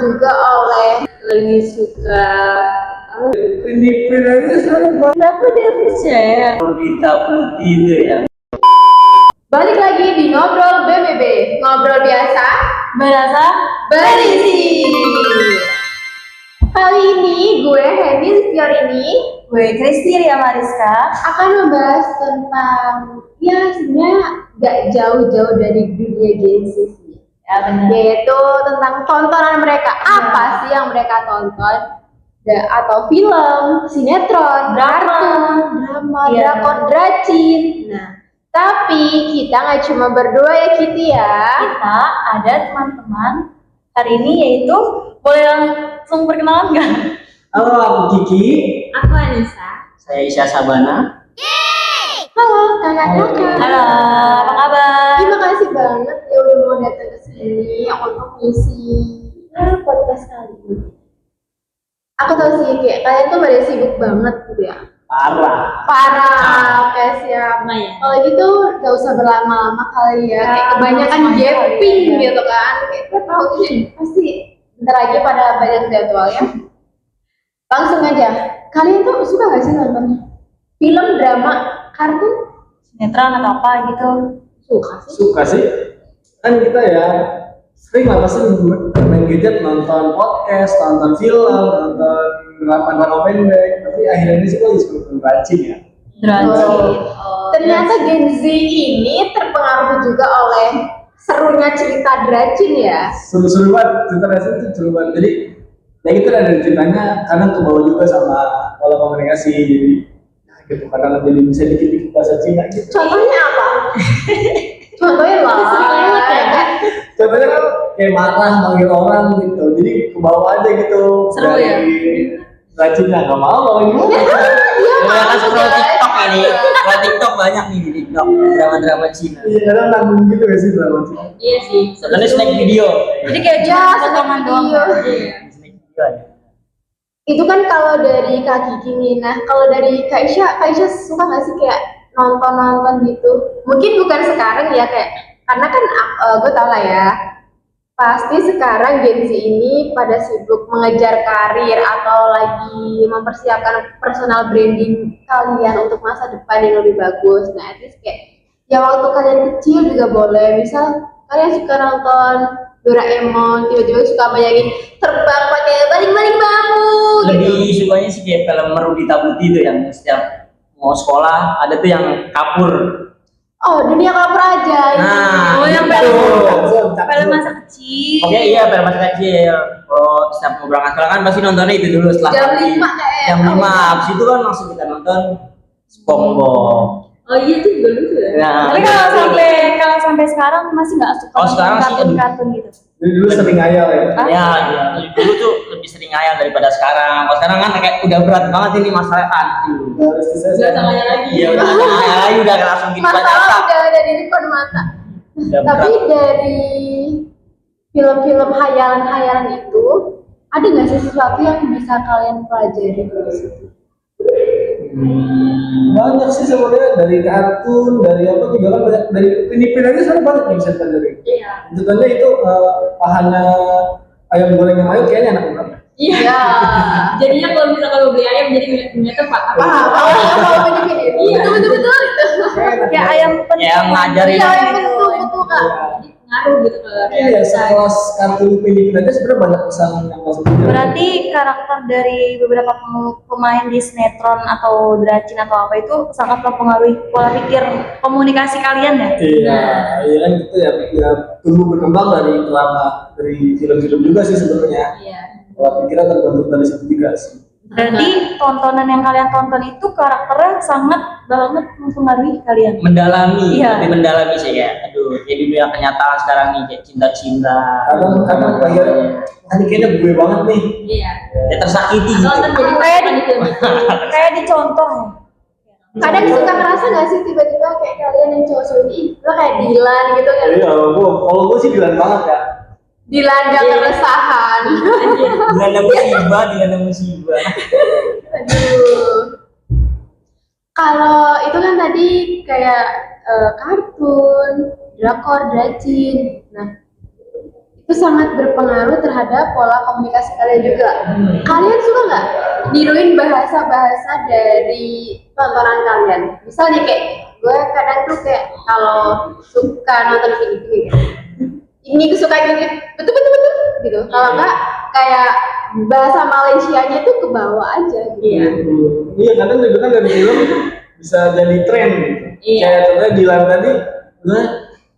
juga oleh lagi suka Kenapa dia percaya? Kita putih itu ya. balik lagi di ngobrol BBB, ngobrol biasa Berasa berisi. Kali ini gue Henny Rizkiorini, gue Kristi Ria Mariska akan membahas tentang ya sebenarnya gak jauh-jauh dari dunia Gen Z sih. ya, benar. Yaitu tentang tontonan mereka, apa sih yang mereka tonton, atau film, sinetron, drama, Iya. drakor, dracin. Nah, tapi kita nggak cuma berdua ya Kitty ya. Kita ada teman-teman hari ini, yaitu boleh langsung perkenalan nggak? Halo, aku Kiki. Aku Anissa. Saya Isya Sabana. Halo kakak-kakak. Halo, apa kabar? Terima kasih banget ya udah mau datang ke sini untuk ngisi podcast kali ini. Aku tahu sih kayak kalian tuh pada sibuk banget gitu ya. Parah, kayak siap. Lumayan. Kalau gitu gak usah berlama-lama kali ya. Kayak kebanyakan semuanya gapping kali ya. gitu kan. Kayak gue tahu ini pasti bentar lagi pada banyak jadwal ya. Langsung aja. Kalian tuh suka gak sih nonton film, drama, kartun? Sinetron atau apa gitu? Suka sih. Suka sih. Kan kita ya sering lah pasti main gadget, nonton podcast, nonton film, nonton drama pendek. Tapi akhirnya ini sih lagi suka rajin ya. Dracin. Ternyata Gen Z ini terpengaruh juga oleh serunya cerita dracin ya. Seru-seru banget, cerita rajin itu seru banget. Jadi ya itu ada ceritanya, kadang kebawa juga sama pola komunikasi. Jadi ya gitu, kadang jadi bisa dikit-dikit bahasa Cina gitu. Contohnya apa? Contohnya lah. Contohnya kan kayak marah manggil orang gitu, jadi kebawa aja gitu. Seru ya? Rajinnya nggak mau kalau gitu. Ya kan scroll TikTok ini, scroll TikTok banyak nih di TikTok drama-drama Cina. Iya, kadang nanggung gitu ya sih drama Cina. Iya sih. Sebenarnya snack video. Jadi kayak Ya, cuma snack potongan doang. video. Iya. Snack video aja. Itu kan kalau dari Kak Kiki nih. Nah, kalau dari Kak Isya suka nggak sih kayak nonton gitu? Mungkin bukan sekarang ya kayak karena kan gue tau lah ya. Pasti sekarang Gen Z ini pada sibuk mengejar karir atau lagi mempersiapkan personal branding kalian untuk masa depan yang lebih bagus. Nah, at least kayak ya waktu kalian kecil juga boleh. Misal kalian suka nonton Doraemon, tiba-tiba suka bayangin terbang pakai baling-baling bambu gitu. Lebih sukanya sih kayak film Merudi Tabuti itu yang setiap mau sekolah ada tuh yang kapur. Oh, dunia kapur aja. Nah, Oh, yang itu. Film masa kecil. Oke, iya film masa kecil. Kalau setiap mau berangkat sekolah kan pasti nontonnya itu dulu setelah Jam pagi. 5 kayak. Jam 5, habis itu kan langsung kita nonton SpongeBob. Oh iya itu juga lucu ya. Nah, Tapi kalau sampai sekarang masih nggak suka Oh, nonton sekarang sih, kartun-kartun gitu. Jadi dulu sering ngayal ya. ya, dulu tuh lebih sering ngayal daripada sekarang. Kalau sekarang kan kayak udah berat banget ini masalah aduh. Harus diselesaikan. Iya udah ngayal lagi udah langsung gitu aja. Masalah udah ada di depan mata. Udah Tapi berat. dari film-film hayalan-hayalan itu ada nggak sih sesuatu yang bisa kalian pelajari dari situ? Banyak sih sebenarnya dari kartun, dari apa juga kan banyak dari Pinipin aja sana banyak yang bisa pelajari. Iya. Contohnya itu pahannya ayam goreng yang ayu kayaknya enak banget. Iya. Jadinya kalau misalkan lo beli ayam jadi punya tempat apa? Kalau Pinipin itu betul-betul itu. Kayak ayam Yang ngajarin. Iya, yang betul Kak. Jadi ngaruh gitu ke Iya, sekelas kartun Pinipin aja sebenarnya banyak pesan yang masuk juga. Berarti karakter dari beberapa pemain di sinetron atau dracin atau apa itu sangat mempengaruhi pola pikir komunikasi kalian ya? Iya, iya kan gitu ya, ya tumbuh berkembang dari drama, dari film-film juga sih sebenarnya. Iya. Pola pikirnya terbentuk dari situ juga sih. Berarti tontonan yang kalian tonton itu karakternya sangat banget mempengaruhi kalian. Mendalami, Iya. lebih mendalami sih ya. Aduh, jadi dunia kenyataan sekarang nih kayak cinta-cinta. Kadang kayak ini kayaknya gue banget nih. Iya. Ya tersakiti gitu. Nonton jadi Kayak korban di- gitu. Kayak dicontoh ya. Kadang suka ngerasa nggak sih tiba-tiba kayak kalian yang cowok ini lo kayak Dilan gitu kan? Iya, kalau gue sih bilang banget ya. Dilanda Iya. keresahan. Dilanda musibah. Aduh. Kalau itu kan tadi kayak kartun, drakor, dracin. Nah, itu itu sangat berpengaruh terhadap pola komunikasi kalian juga. Kalian suka nggak niruin bahasa-bahasa dari tontonan kalian? Misalnya kayak gue kadang tuh kayak kalau suka nonton film gitu, ini kesukaan gitu, betul gitu. Kalau nggak kayak bahasa Malaysianya tuh ke bawah aja. Gitu. Iya. Iya, kadang juga kan dari film bisa jadi tren gitu. Iya. Kayak contohnya Dilan tadi, gue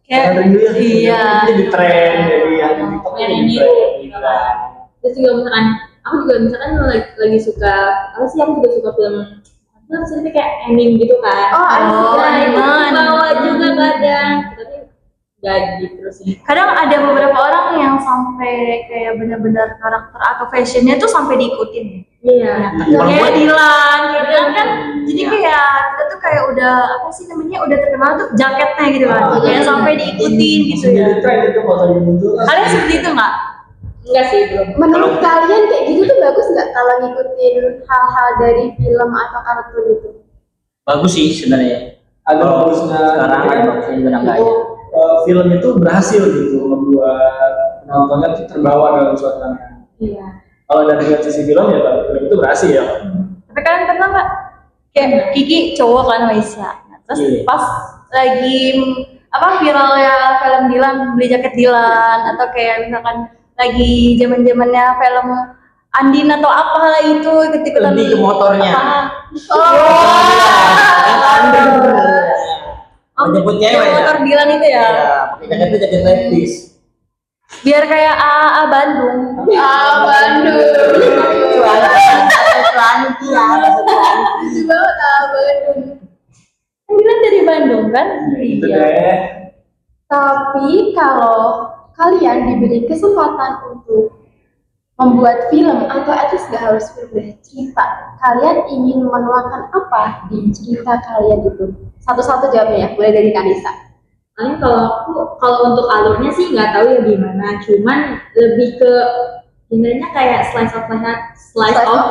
Kayak, rindu ya, iya. jadi tren, jadi yang di TikTok Yang jadi niru tren. gitu kan. Terus juga misalkan aku juga misalkan lagi suka apa sih, aku juga suka film sih kayak anime gitu kan. Oh, anime. Bawa juga kadang, tapi gak gitu sih. Kadang ada beberapa orang yang sampai kayak benar-benar karakter atau fashionnya tuh sampai diikutin. Iya. Kayak Dilan kan, jadi kayak kita tuh kayak udah apa sih namanya, udah terkenal tuh jaketnya gitu kan, kayak sampai diikutin gitu ya. Jadi tren itu kalau lagi muncul. Kalian seperti itu nggak? Enggak sih, belum. Menurut kalian kayak gitu tuh bagus nggak kalau ngikutin hal-hal dari film atau kartun itu? Bagus sih sebenarnya. Ada Kalau bagusnya. sekarang ada bagusnya juga itu enggaknya. film itu berhasil gitu membuat penontonnya tuh terbawa dalam suasana. Iya. Kalau dari sisi film ya film itu berhasil ya. Tapi kalian pernah nggak kayak Kiki cowok kan Maisha, terus Iya. pas lagi apa viralnya film Dilan, beli jaket Dilan, atau kayak misalkan lagi zaman-zamannya film Andin atau apalah itu ikut-ikutan Lebih ke motornya. Oh, Menjemput cewek yang ya. motor Dilan itu ya. Iya, pakai jaketnya jaket levis. Biar kayak AA Bandung. Bandung. Cuanki ya, Lucu banget Bandung. Kan Dilan dari Bandung kan? Gitu Iya. deh. Tapi kalau kalian diberi kesempatan untuk membuat film atau at least gak harus film deh, cerita, kalian ingin menuangkan apa di cerita kalian itu? Satu-satu jawabnya ya, boleh dari Kanisa. Paling kalau untuk alurnya sih nggak tahu ya gimana, cuman lebih ke genrenya kayak slice of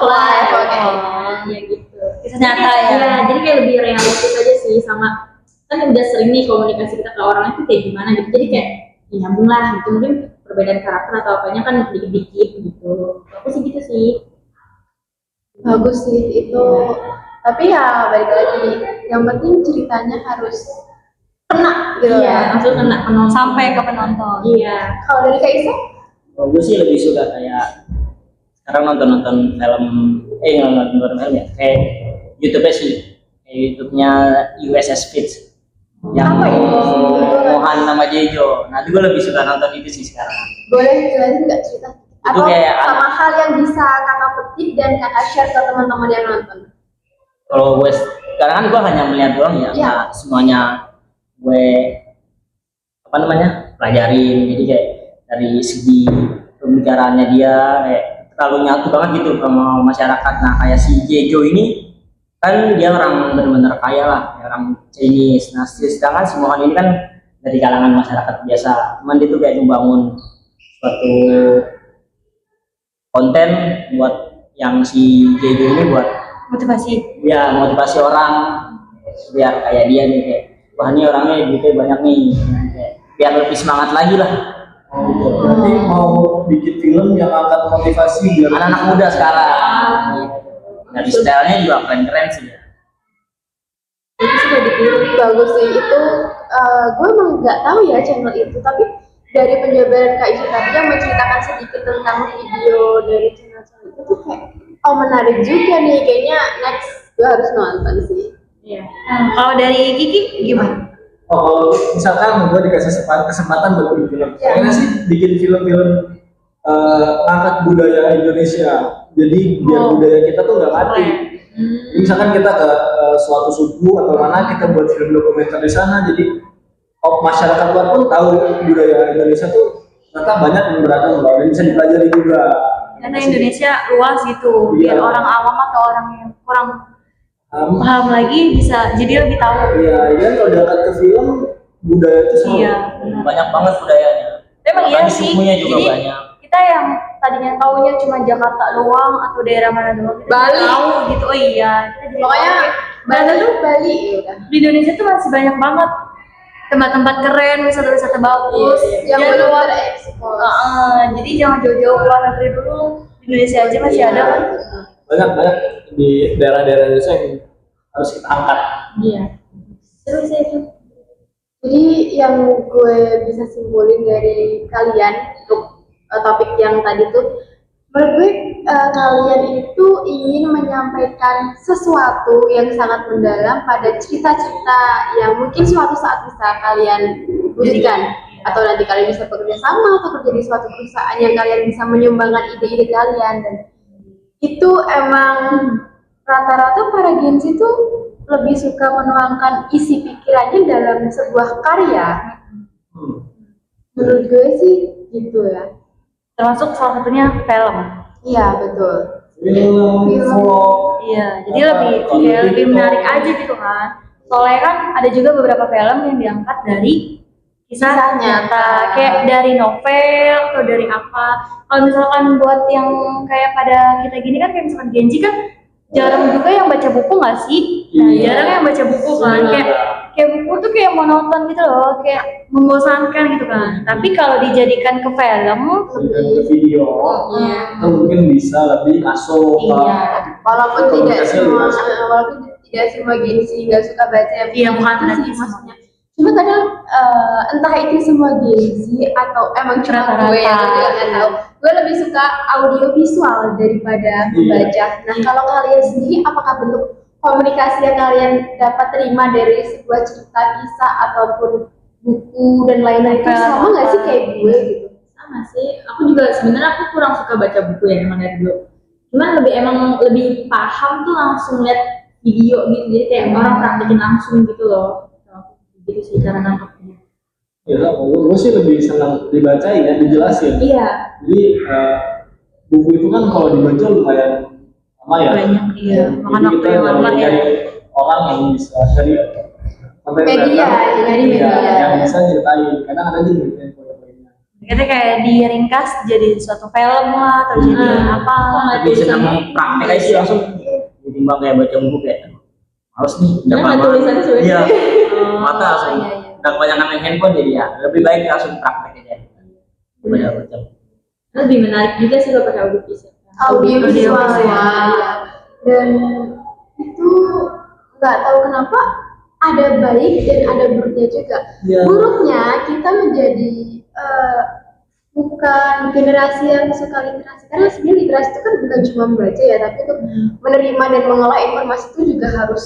life, oke. Ya gitu. Kisah nyata ya. Iya, jadi kayak lebih realistis aja sih, sama kan udah sering nih komunikasi kita ke orang itu kayak gimana gitu, jadi kayak ya nyambung lah gitu, mungkin perbedaan karakter atau apanya kan dikit-dikit gitu. Aku sih gitu sih. Bagus sih itu. Tapi ya balik lagi, yang penting ceritanya harus kena gitu Iya, ya. maksudnya kena penonton. Sampai ke penonton. Iya. Kalau dari Kak Isa? Kalau gue sih lebih suka kayak sekarang nonton film, nonton film ya, kayak YouTube sih, kayak YouTube-nya USS Fitch yang Apa itu? Mohan sama Jejo. Nah, itu gue lebih suka nonton itu sih sekarang. Boleh jelasin nggak cerita? Itu Atau kayak sama hal yang bisa kakak petik dan kakak share ke teman-teman yang nonton? Kalau gue sekarang kan gue hanya melihat doang ya, Iya. nah, semuanya gue pelajarin. Jadi kayak dari segi pembicaraannya dia kayak terlalu nyatu banget gitu sama masyarakat. Nah, kayak si Jejo ini kan dia orang benar-benar kaya lah, ya, orang Chinese. Nah, sedangkan si Mohan ini kan dari kalangan masyarakat biasa. Cuman dia tuh kayak membangun suatu konten buat yang si Jejo ini buat Motivasi. ya motivasi orang biar kayak dia nih, kayak wah ini orangnya duitnya banyak nih, kayak, biar lebih semangat lagi lah. Oh, berarti mau bikin film yang angkat motivasi biar Anak-anak muda sekarang dari stylenya juga keren-keren sih ya. Itu sudah dipilih. Bagus sih itu. Gue emang nggak tahu ya channel itu, tapi dari penjabaran Kak Isa tadi yang menceritakan sedikit tentang video dari channel itu tuh kayak menarik juga nih, kayaknya next gue harus nonton sih. Iya. Kalau dari Kiki gimana? kalau misalkan gue dikasih kesempatan buat bikin film, Ya. kayaknya sih bikin film-film angkat budaya Indonesia. Jadi biar budaya kita tuh nggak mati. Jadi misalkan kita ke suatu suku atau mana, kita buat film dokumenter di sana, jadi masyarakat luar pun tahu budaya Indonesia tuh ternyata banyak yang beragam loh, dan bisa dipelajari juga. Karena Indonesia luas gitu, biar Iya. orang awam atau orang yang kurang paham lagi bisa jadi lebih tahu. Iya, kan kalau diangkat ke film, budaya itu seru. Iya, benar. Banyak banget budayanya. Emang iya Apalagi sih. sukunya juga Jadi banyak. kita yang tadinya taunya cuma Jakarta doang atau daerah mana doang, kita Bali. jadi tahu gitu. Oh iya, kita jadi Pokoknya tahu. Bali tuh Bali ya udah. Di Indonesia tuh masih banyak banget tempat-tempat keren, wisata-wisata bagus. Yang Jangan belum keluar. terekspos. Jadi jangan jauh-jauh keluar negeri dulu. Di Indonesia aja masih ada kan. Banyak di daerah-daerah Indonesia yang harus kita angkat. Iya. Seru sih itu. Jadi yang gue bisa simpulin dari kalian untuk topik yang tadi tuh, menurut gue kalian itu ingin menyampaikan sesuatu yang sangat mendalam pada cerita-cerita yang mungkin suatu saat bisa kalian wujudkan, atau nanti kalian bisa bekerja sama atau kerja di suatu perusahaan yang kalian bisa menyumbangkan ide-ide kalian. Dan itu emang rata-rata para Gen Z tuh lebih suka menuangkan isi pikirannya dalam sebuah karya. Menurut gue sih gitu ya. Termasuk salah satunya film. Iya betul. Film, vlog, Iya, jadi apa, lebih kalau kayak lebih TikTok. menarik aja gitu kan. Soalnya kan ada juga beberapa film yang diangkat dari kisah Kisah nyata, nyata. kayak dari novel atau dari apa. Kalau misalkan buat yang kayak pada kita gini kan, kayak misalkan Genji kan jarang juga yang baca buku nggak sih? Nah, Iya. jarang yang baca buku kan, kayak buku tuh kayak monoton gitu loh, kayak membosankan gitu kan. Tapi kalau dijadikan ke film, dan ke video, Iya. itu mungkin bisa lebih masuk. Iya. Walaupun Kalau tidak kita semua, sih, walaupun tidak semua Gen Z nggak suka baca Iya, buku bukan itu berarti sih maksudnya. Cuma kadang entah itu semua Gen Z atau emang cuma Rata-rata. gue yang juga nggak tahu. Gue lebih suka audio visual daripada membaca. Nah kalau kalian sendiri, apakah bentuk komunikasi yang kalian dapat terima dari sebuah cerita, kisah ataupun buku dan lain-lain itu Novel, sama nggak sih kayak gue gitu? Sama sih. Aku juga sebenarnya aku kurang suka baca buku ya emang dari dulu. Cuman lebih paham tuh langsung lihat video gitu. Jadi kayak orang praktekin langsung gitu loh. Gitu sih cara nangkepnya. Ya, gue sih lebih senang dibacain ya, dijelasin. Iya. Jadi buku itu kan kalau dibaca lumayan lama ya. banyak iya. Jadi Makan waktu kita yang lama ya. dari orang yang bisa dari content Media, creator, dari iya, media. yang bisa ceritain. Kadang ada juga yang poin-poinnya. Kita kayak diringkas jadi suatu film lah atau jadi apa. Lebih senang praktek aja sih langsung. Ketimbang kayak baca buku kayak males nih, udah Nah, lama. tulisannya sulit. Iya, mata langsung. iya, iya. Udah kebanyakan main handphone jadi ya lebih baik langsung praktek aja. Baca. Lebih menarik juga sih kalau pakai audio visual. Audio visual visual. ya. Dan itu nggak tahu kenapa ada baik dan ada buruknya juga. Iya. Buruknya kita menjadi bukan generasi yang suka literasi, karena sebenarnya literasi itu kan bukan cuma membaca ya, tapi untuk menerima dan mengolah informasi itu juga harus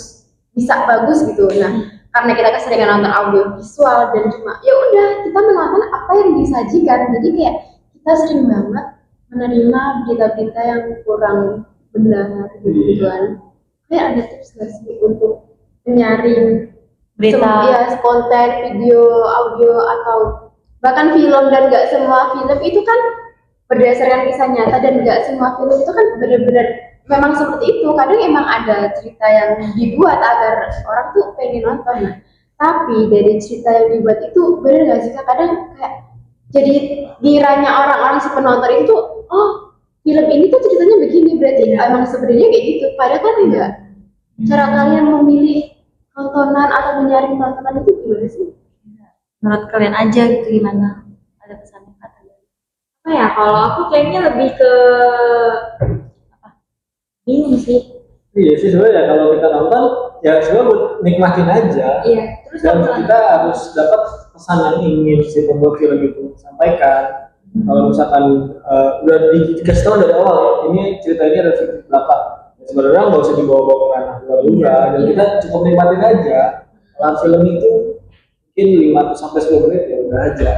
bisa bagus gitu. Nah, karena kita keseringan nonton audio visual dan cuma ya udah kita menonton apa yang disajikan, jadi kayak kita sering banget menerima berita-berita yang kurang benar gitu-gituan. Kayak ada tips nggak sih untuk menyaring Berita. ya, konten, video, audio, atau bahkan film? Dan nggak semua film itu kan berdasarkan kisah nyata, dan nggak semua film itu kan benar-benar memang seperti itu. Kadang emang ada cerita yang dibuat agar orang tuh pengen nonton. Nah, tapi dari cerita yang dibuat itu benar nggak sih Kak? Kadang kayak jadi ngiranya orang-orang si penonton itu, oh film ini tuh ceritanya begini, berarti emang sebenarnya kayak gitu. Padahal kan enggak. Cara kalian memilih tontonan atau menyaring tontonan itu gimana sih? Menurut kalian aja gitu gimana? Ada pesan kata? Apa ya, kalau aku kayaknya lebih ke bingung sih. Iya sih sebenarnya kalau kita nonton ya sebenarnya buat nikmatin aja. Iya. Terus Dan kalau kita harus dapat pesan yang ingin si pembuat film itu sampaikan. Kalau misalkan udah dikasih tahu dari awal ya, ini cerita ini ada versi belakang. Ya, sebenarnya nggak usah dibawa-bawa ke ranah luar juga, dan kita cukup nikmatin aja. Kalau film itu mungkin 5 sampai 10 menit ya udah aja.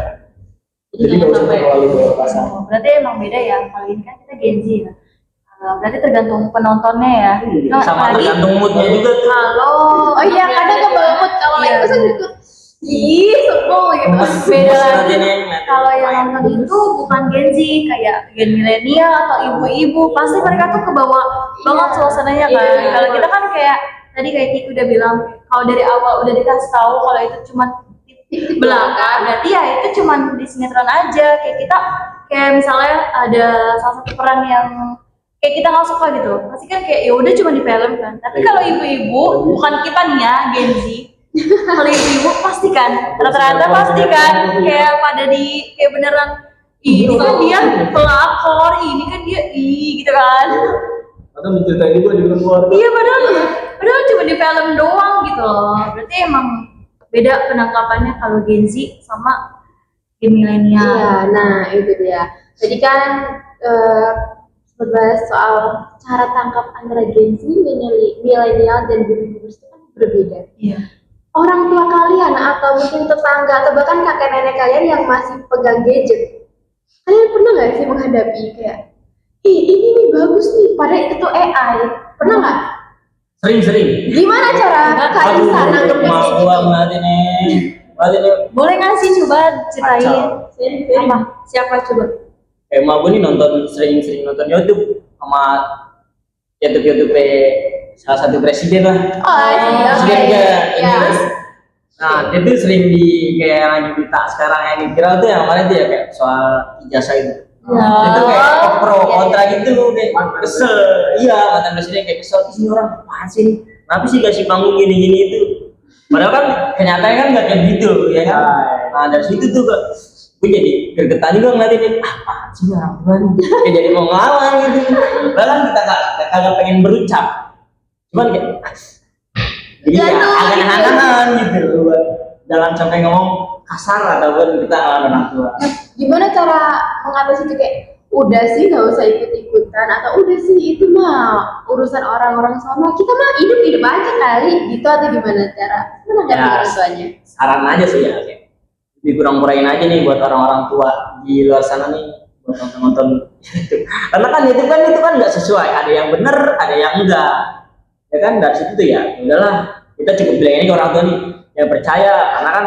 Jadi nggak usah terlalu bawa perasaan. Oh, berarti emang beda ya. Kali ini kan kita Gen Z ya. Berarti tergantung penontonnya ya. Nah, Sama apalagi tergantung moodnya juga tuh. kalau Oh iya, kadang kebanget kalau lagi Iya. pesan gitu. Ih, sebel gitu. beda Mood lagi. aja nih, Kalau yang nonton itu bukan Gen Z, kayak Gen milenial atau ibu-ibu, pasti mereka tuh kebawa banget suasananya kan. Iya. Kalau kita kan kayak tadi kayak Kiki udah bilang, kalau dari awal udah dikasih tahu kalau itu cuma belakang, berarti ya itu cuma di sinetron aja. Kayak kita kayak misalnya ada salah satu peran yang kayak kita nggak suka gitu, pasti kan kayak ya udah cuma di film kan. Tapi kalau ibu-ibu, bukan kita nih ya Gen Z, Kalau ibu-ibu pasti kan, rata-rata pasti kan, kayak pada kayak beneran, ini kan dia pelakor, ini kan dia, gitu kan. Atau menceritain juga di keluarga. Iya padahal cuma di film doang gitu loh. Berarti emang beda penangkapannya kalau Gen Z sama Gen milenial. Iya, nah itu dia. Jadi kan membahas soal cara tangkap antara Gen Z, milenial dan baby boomers itu kan berbeda. Iya. Orang tua kalian atau mungkin tetangga atau bahkan kakek nenek kalian yang masih pegang gadget, kalian pernah nggak sih menghadapi kayak, ini nih bagus nih, padahal itu tuh AI, pernah nggak? Sering. Gimana cara Kak Isa nanggepin Mas kayak gua gitu? ngeliatin nih. Boleh nggak sih coba ceritain apa? Siapa coba? Emak gue nih sering nonton YouTube sama YouTube salah satu presiden lah. Oh iya, Presiden oke. juga Iya. Inggris. Nah, dia tuh sering kayak lagi berita sekarang yang viral tuh yang kemarin tuh ya kayak soal ijazah itu. Itu kayak pro kontra gitu, kayak kesel. Iya, mantan presiden kayak kesel sih orang apaan sih nih? Kenapa sih kasih panggung gini-gini itu? Padahal kan kenyataannya kan nggak kayak gitu, ya kan? Nah dari situ tuh gue jadi gergetan juga ngeliatin ini, apaan sih orang tua nih? Kayak jadi mau ngelawan gitu. Bahkan kita kagak pengen berucap, cuman kayak jadi ya agak nahan gitu. Jangan sampai ngomong kasar ataupun kita ngelawan orang tua. Gimana cara mengatasi itu kayak, udah sih nggak usah ikut-ikutan atau udah sih itu mah urusan orang-orang sono, kita mah hidup aja kali gitu, atau gimana cara menanggapi Ya, orang tuanya? saran aja sih ya, kayak dikurang-kurangin aja nih buat orang-orang tua di luar sana nih buat nonton itu. Karena kan itu kan nggak sesuai, ada yang bener, ada yang enggak. Ya kan dari situ tuh ya udahlah, kita cukup bilang ini ke orang tua nih yang percaya, karena kan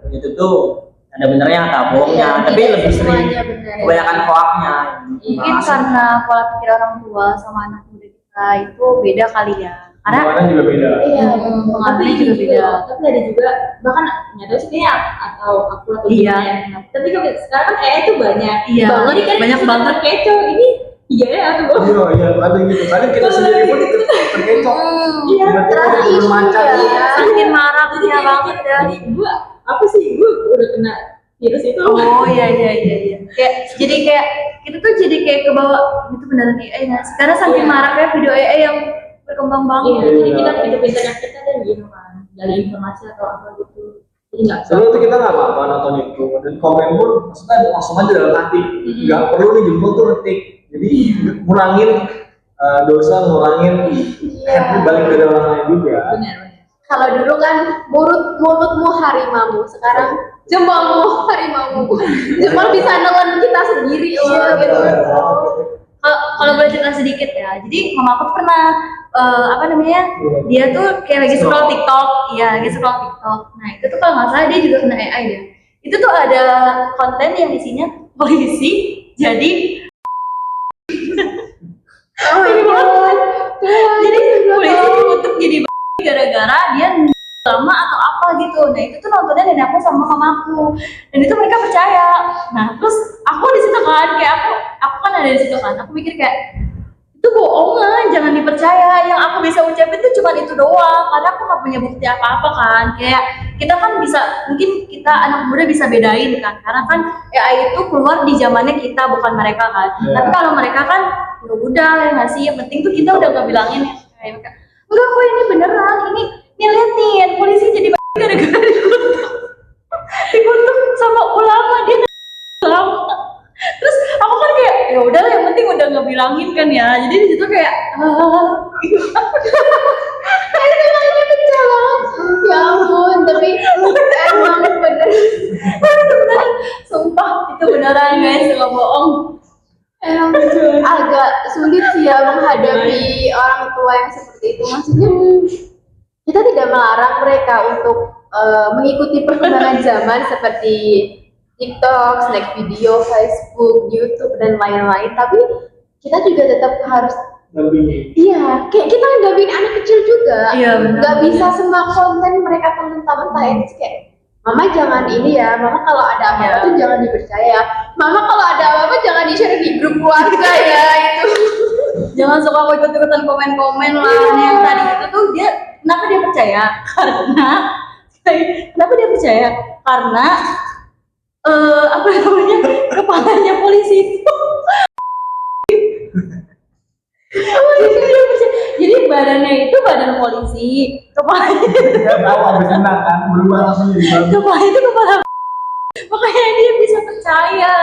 itu tuh ada benernya atau bohongnya, Iya, tapi tidak lebih sering semuanya benar ya. kebanyakan hoaknya. Mungkin karena pola pikir orang tua sama anak muda kita itu beda kali ya. Karena Kemarin juga beda. Iya, pengaruhnya juga beda. Tapi ada juga bahkan nggak tahu sih kayaknya atau aku atau Iya. gimana ya. Tapi kalau sekarang kan AI tuh banyak. Iya, Jadi kan banyak suka banget. terkecoh ini iya ya atau bohong. Iya, ada gitu. Kadang kita sendiri pun terkecoh. Iya, Tiba-tiba terasa jadi isu bermacam. ya. saking maraknya banget ya. Jadi gue apa sih gue udah kena virus itu. Oh iya. Kayak jadi kayak kita tuh jadi kayak ke bawah itu beneran AI nggak sih? Karena saking Iya. maraknya video AI yang berkembang Iya, banget. jadi kita pintar-pintarnya kita kan gitu kan dari informasi atau apa gitu. Jadi nggak Sebenarnya tuh kita nggak apa-apa nonton itu, dan komen pun maksudnya langsung aja dalam hati, nggak perlu nih jempol tuh ngetik. Jadi ngurangin dosa, ngurangin happy balik dari orang lain juga. benar. Kalau dulu kan mulutmu harimau, sekarang jempolmu harimau. Jempol bisa nelen kita sendiri loh gitu. Kalau boleh cerita sedikit ya, jadi mama aku tuh pernah apa namanya, dia tuh kayak lagi scroll TikTok, iya lagi scroll TikTok. Nah itu tuh kalau nggak salah dia juga kena AI deh. Itu tuh ada konten yang isinya polisi jadi Oh my god. jadi polisi dikutuk jadi gara-gara dia lama atau apa gitu. Nah itu tuh nontonnya nenek aku sama mamaku, dan itu mereka percaya. Nah terus aku di situ kan, kayak aku kan ada di situ kan, aku mikir kayak itu bohongan, jangan dipercaya. Yang aku bisa ucapin itu cuma itu doang, karena aku nggak punya bukti apa-apa kan. Kayak kita kan bisa, mungkin kita anak muda bisa bedain kan, karena kan AI itu keluar di zamannya kita, bukan mereka kan. Iya. Tapi kalau mereka kan ya udah ya nggak sih, yang penting tuh kita udah nggak bilangin ya kayak mereka, enggak kok ini beneran, ini lihat nih polisi jadi gara-gara dikutuk sama ulama, dia ulama. Terus aku kan kayak ya udahlah, yang penting udah ngebilangin kan ya, jadi di situ kayak Ini pecah banget. Ya ampun, tapi emang bener. beneran, sumpah itu beneran guys, nggak bohong. Emang agak sulit sih ya menghadapi orang tua yang seperti itu. Maksudnya kita tidak melarang mereka untuk mengikuti perkembangan zaman seperti TikTok, snack video, Facebook, YouTube dan lain-lain. Tapi kita juga tetap harus, Dampingi. iya, kayak kita dampingin anak kecil juga. Iya, benar. Nggak bisa semua konten mereka tonton mentah-mentah ya. Terus kayak, mama jangan ini ya, mama kalau ada apa-apa Iya. tuh jangan dipercaya. Mama kalau ada apa-apa jangan di-share di grup keluarga ya itu. Jangan suka mau ikut-ikutan komen-komen lah. Yang tadi itu tuh dia, kenapa dia percaya? Karena Kenapa dia percaya? Karena apa namanya, kepalanya polisi itu. Jadi dia percaya. Jadi badannya itu badan polisi, kepalanya Nggak tahu abis menang kan, berubah langsung jadi bagus. kepala itu kepala. Makanya dia bisa percaya.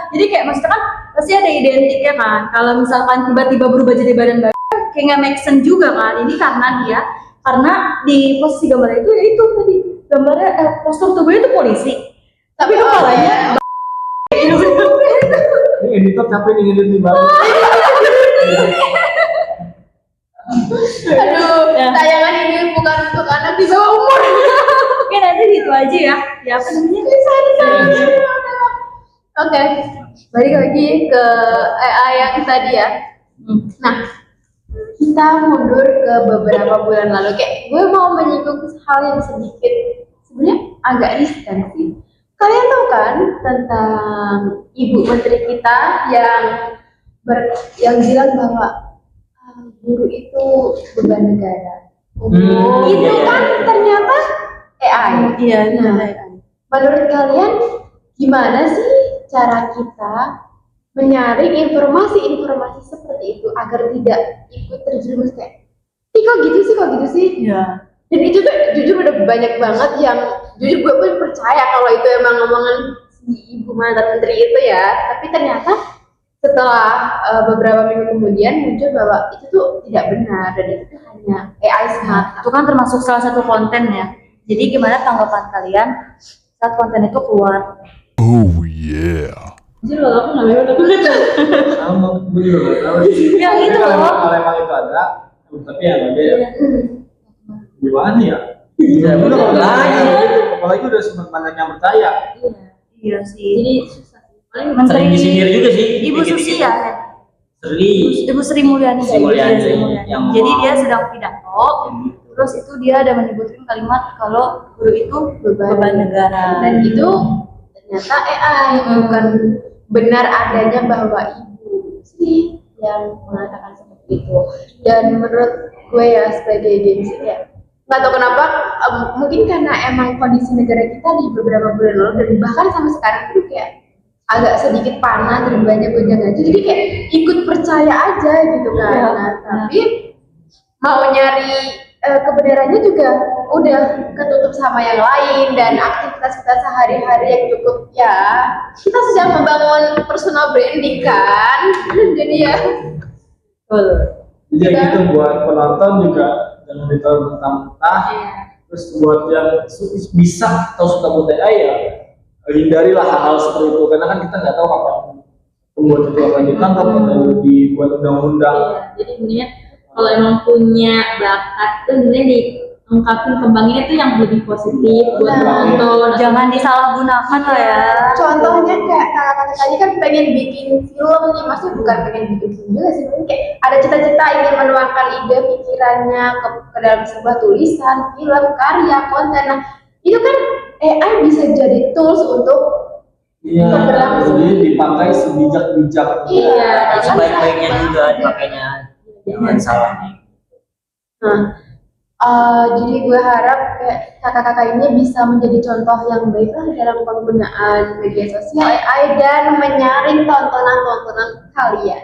Jadi kayak maksudnya kan pasti ada identiknya kan. Kalau misalkan tiba-tiba berubah jadi badan baru, kayak nggak make sense juga kan. Ini karena di posisi gambarnya itu ya itu tadi gambarnya postur tubuhnya itu polisi, tapi kepalanya Ini editor capek nih ngedit nih banget. Aduh, tayangan ini bukan untuk anak di bawah umur. Oke, nanti gitu aja ya. Ya apa namanya? Oke, balik lagi ke AI yang tadi ya. Nah, kita mundur ke beberapa bulan lalu. Kayak gue mau menyinggung hal yang sedikit sebenarnya agak riskan sih. Kalian tahu kan tentang Ibu Menteri kita yang bilang bahwa guru itu beban negara. Itu iya, iya. kan ternyata AI. Iya, Nah, menurut kalian gimana sih cara kita menyaring informasi-informasi seperti itu agar tidak ikut terjerumus kayak, kok gitu sih? Iya. Dan itu tuh jujur udah banyak banget yang jujur gue pun percaya kalau itu emang ngomongan si ibu mantan menteri itu ya. Tapi ternyata setelah beberapa minggu kemudian muncul bahwa itu tuh tidak benar dan itu tuh hanya AI semata. Itu kan termasuk salah satu konten ya. Jadi gimana tanggapan kalian saat konten itu keluar? Oh yeah. Jadi kalau aku nggak lewat, aku nggak tahu. Sama, gue juga nggak tahu sih. Yang Tapi itu kalau loh. kalau emang itu ada, tapi ya nggak ada ya. Gimana ya? Iya, Udah betul. nggak percaya. Apalagi udah sempat banyak yang percaya. Iya sih. Jadi susah. Paling Sering disindir juga sih. Ibu Susi ya. Seri. Ibu Sri Mulyani. Sri Mulyani, Iya, Sri Mulyani. yang Jadi ngomong. dia sedang pidato. Terus itu dia ada menyebutkan kalimat kalau guru itu beban negara. Dan itu ternyata AI bukan benar adanya bahwa ibu sih yang mengatakan seperti itu. Dan menurut gue ya sebagai gengsi ya nggak tahu kenapa mungkin karena emang kondisi negara kita di beberapa bulan lalu dan bahkan sampai sekarang tuh kayak agak sedikit panas dan banyak gonjang-ganjing jadi kayak ikut percaya aja gitu kan. Iya. Nah, tapi mau nyari kebenarannya juga udah ketutup sama yang lain dan aktivitas kita sehari-hari yang cukup ya kita sedang membangun personal branding kan jadi ya Betul. Jadi gitu buat penonton juga jangan ditaruh mentah-mentah. Terus buat yang bisa atau suka buat AI ya hindarilah hal-hal seperti itu karena kan kita nggak tahu kapan pembuat itu akan ditangkap atau dibuat undang-undang. Iya, jadi sebenarnya kalau emang punya bakat itu sebenarnya diungkapin kembanginnya tuh yang lebih positif buat Nah, penonton. Jangan disalahgunakan lah ya. contohnya kayak kakak-kakak tadi kan pengen bikin film nih maksudnya bukan pengen bikin film juga sih mungkin kayak ada cita-cita ingin menuangkan ide pikirannya ke dalam sebuah tulisan film karya konten nah itu kan AI bisa jadi tools untuk Iya, jadi dipakai sebijak-bijak. iya Sebaik-baiknya juga makanya jangan salah. Nah, jadi gue harap kayak kakak-kakak ini bisa menjadi contoh yang baik lah dalam penggunaan media sosial AI dan menyaring tontonan-tontonan kalian.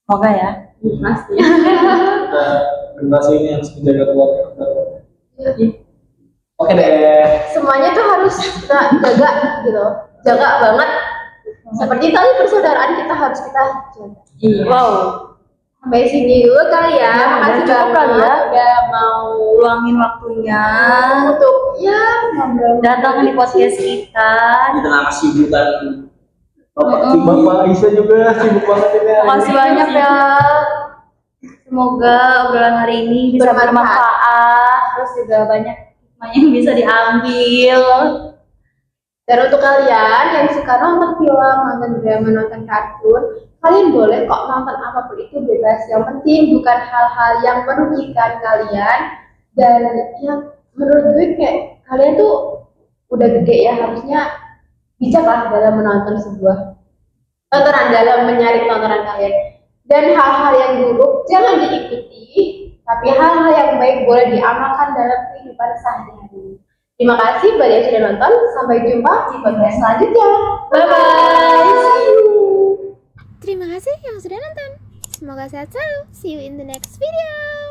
Semoga ya. Pasti. Kita generasi ini harus menjaga keluarga. Oke deh. Semuanya tuh harus kita jaga gitu, jaga banget. Seperti tali persaudaraan kita harus kita jaga. Iya. Wow. Sampai sini dulu kali ya. Ya, Makasih udah cukup banget kali ya. udah mau Luangin waktunya. untuk ya ngobrol. Datang di podcast kita. Di tengah kesibukan Bapak Aisyah juga sibuk banget ini. hari Makasih ini. banyak ya. Semoga obrolan hari ini bisa bermanfaat. Terus juga banyak hikmah yang bisa diambil. Dan untuk kalian yang suka nonton film, nonton drama, nonton kartun, kalian boleh kok nonton apapun itu bebas. Yang penting bukan hal-hal yang merugikan kalian. Dan yang menurut gue kayak kalian tuh udah gede ya harusnya bijak lah dalam menonton sebuah tontonan, dalam menyaring tontonan kalian. Dan hal-hal yang buruk jangan diikuti, tapi hal-hal yang baik boleh diamalkan dalam kehidupan sehari-hari. Terima kasih buat yang sudah nonton. Sampai jumpa di podcast selanjutnya. Bye bye. See you. Terima kasih yang sudah nonton. Semoga sehat selalu. See you in the next video.